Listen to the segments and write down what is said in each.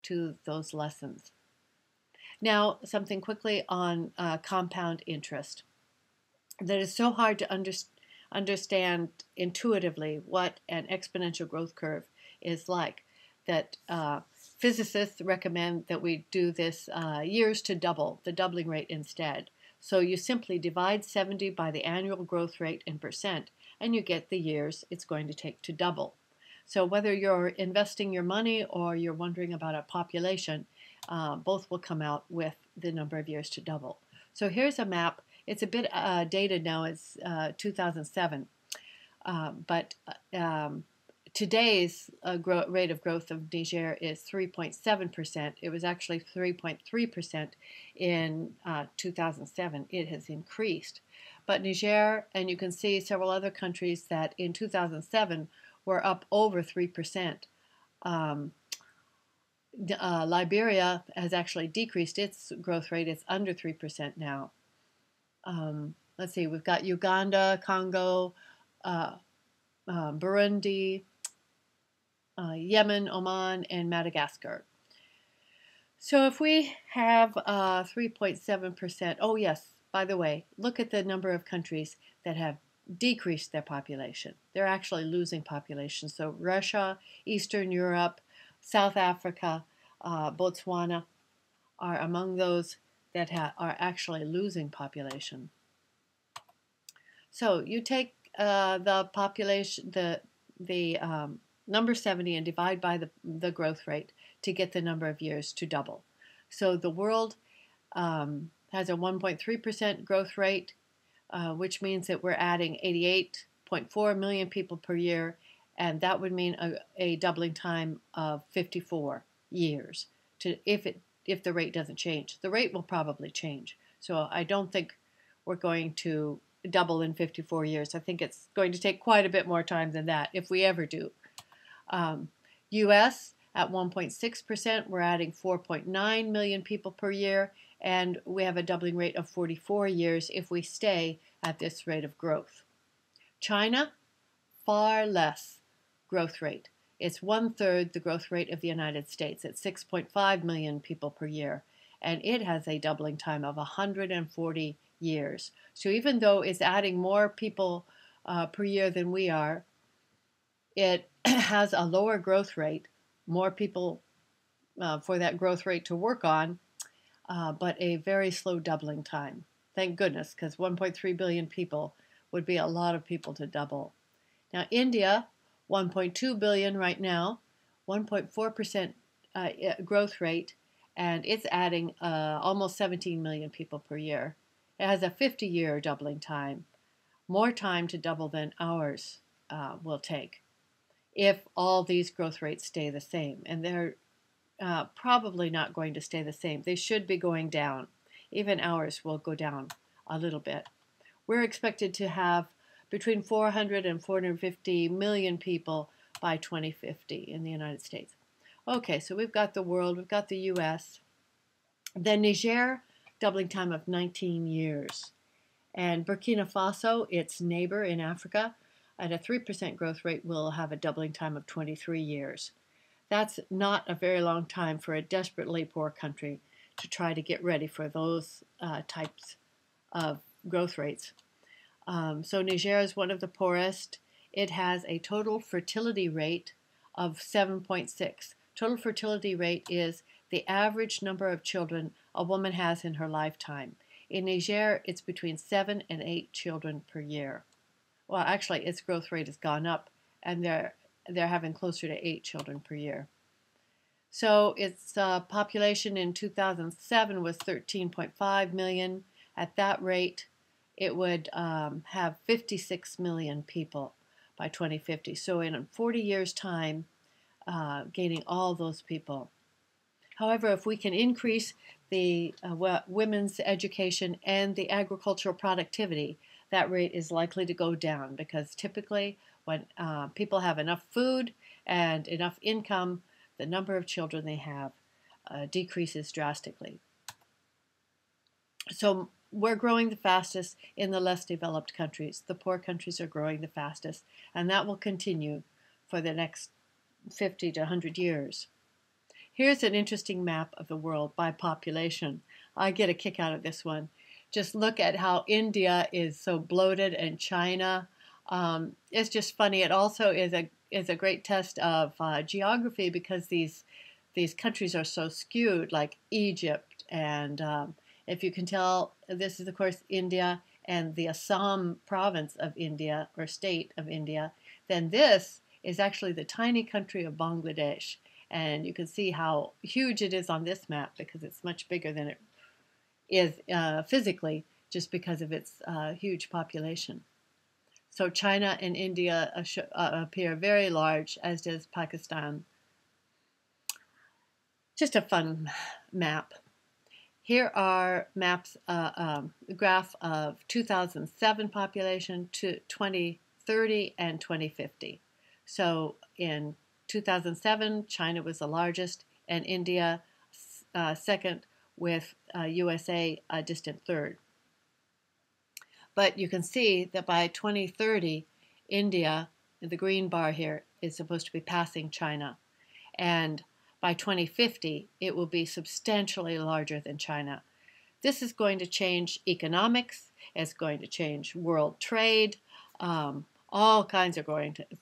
to those lessons. Now, something quickly on compound interest. That is so hard to understand intuitively what an exponential growth curve is like that physicists recommend that we do this years to double, the doubling rate instead. So you simply divide 70 by the annual growth rate in percent, and you get the years it's going to take to double. So whether you're investing your money or you're wondering about a population, both will come out with the number of years to double. So here's a map. It's a bit dated now. It's 2007. But today's rate of growth of Niger is 3.7%. It was actually 3.3% in 2007. It has increased. But Niger, and you can see several other countries that in 2007 were up over 3%. Liberia has actually decreased its growth rate. It's under 3% now. Let's see, we've got Uganda, Congo, Burundi, Yemen, Oman, and Madagascar. So if we have 3.7%, oh yes, by the way, look at the number of countries that have decreased their population. They're actually losing population. So Russia, Eastern Europe, South Africa, Botswana are among those that are actually losing population. So you take the population, the number 70, and divide by the growth rate to get the number of years to double. So the world has a 1.3% growth rate, which means that we're adding 88.4 million people per year, and that would mean a doubling time of 54 years if the rate doesn't change. The rate will probably change. So I don't think we're going to double in 54 years. I think it's going to take quite a bit more time than that, if we ever do. U.S. at 1.6%, we're adding 4.9 million people per year, and we have a doubling rate of 44 years if we stay at this rate of growth. China, far less growth rate. It's 1/3 the growth rate of the United States at 6.5 million people per year, and it has a doubling time of 140 years. So even though it's adding more people per year than we are, it has a lower growth rate, more people for that growth rate to work on, but a very slow doubling time. Thank goodness, because 1.3 billion people would be a lot of people to double. Now India, 1.2 billion right now, 1.4% growth rate, and it's adding almost 17 million people per year. It has a 50-year doubling time, more time to double than ours will take if all these growth rates stay the same. And they're probably not going to stay the same. They should be going down. Even ours will go down a little bit. We're expected to have between 400 and 450 million people by 2050 in the United States. Okay, so we've got the world, we've got the U.S. Then Niger, doubling time of 19 years. And Burkina Faso, its neighbor in Africa, at a 3% growth rate will have a doubling time of 23 years. That's not a very long time for a desperately poor country to try to get ready for those types of growth rates. So Niger is one of the poorest. It has a total fertility rate of 7.6. Total fertility rate is the average number of children a woman has in her lifetime. In Niger, it's between 7 and 8 children per year. Well, actually, its growth rate has gone up, and they're having closer to 8 children per year. So its population in 2007 was 13.5 million. At that rate, it would have 56 million people by 2050. So in 40 years' time, gaining all those people. However, if we can increase the women's education and the agricultural productivity, that rate is likely to go down, because typically when people have enough food and enough income, the number of children they have decreases drastically. So we're growing the fastest in the less developed countries. The poor countries are growing the fastest, and that will continue for the next 50 to 100 years. Here's an interesting map of the world by population. I get a kick out of this one. Just look at how India is so bloated and China. It's just funny. It also is a great test of geography because these countries are so skewed, like Egypt. And if you can tell, this is, of course, India and the Assam province of India or state of India. Then this is actually the tiny country of Bangladesh. And you can see how huge it is on this map because it's much bigger than it is physically just because of its huge population. So China and India appear very large, as does Pakistan. Just a fun map. Here are maps, graph of 2007 population to 2030 and 2050. So in 2007, China was the largest, and India second, with USA a distant third. But you can see that by 2030, India, the green bar here, is supposed to be passing China. And by 2050, it will be substantially larger than China. This is going to change economics. It's going to change world trade. All kinds of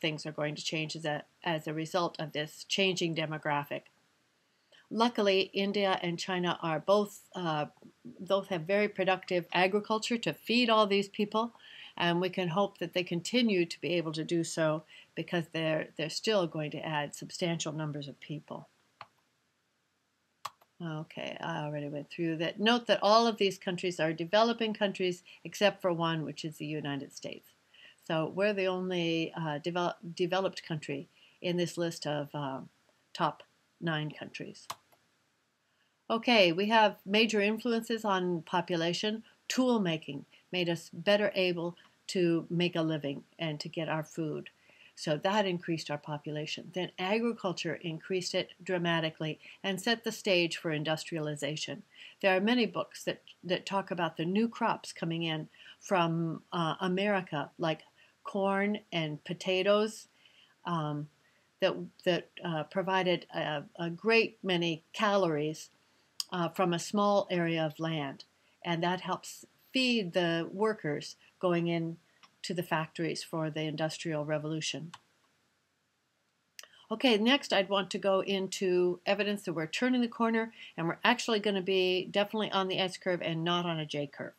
things are going to change as a result of this changing demographic. Luckily, India and China are both have very productive agriculture to feed all these people, and we can hope that they continue to be able to do so because they're still going to add substantial numbers of people. Okay, I already went through that. Note that all of these countries are developing countries except for one, which is the United States. So we're the only developed country in this list of top 9 countries. Okay, we have major influences on population. Tool making made us better able to make a living and to get our food. So that increased our population. Then agriculture increased it dramatically and set the stage for industrialization. There are many books that talk about the new crops coming in from America, like corn and potatoes, that provided a great many calories from a small area of land. And that helps feed the workers going in to the factories for the Industrial Revolution. Okay, next I'd want to go into evidence that we're turning the corner and we're actually going to be definitely on the S curve and not on a J curve.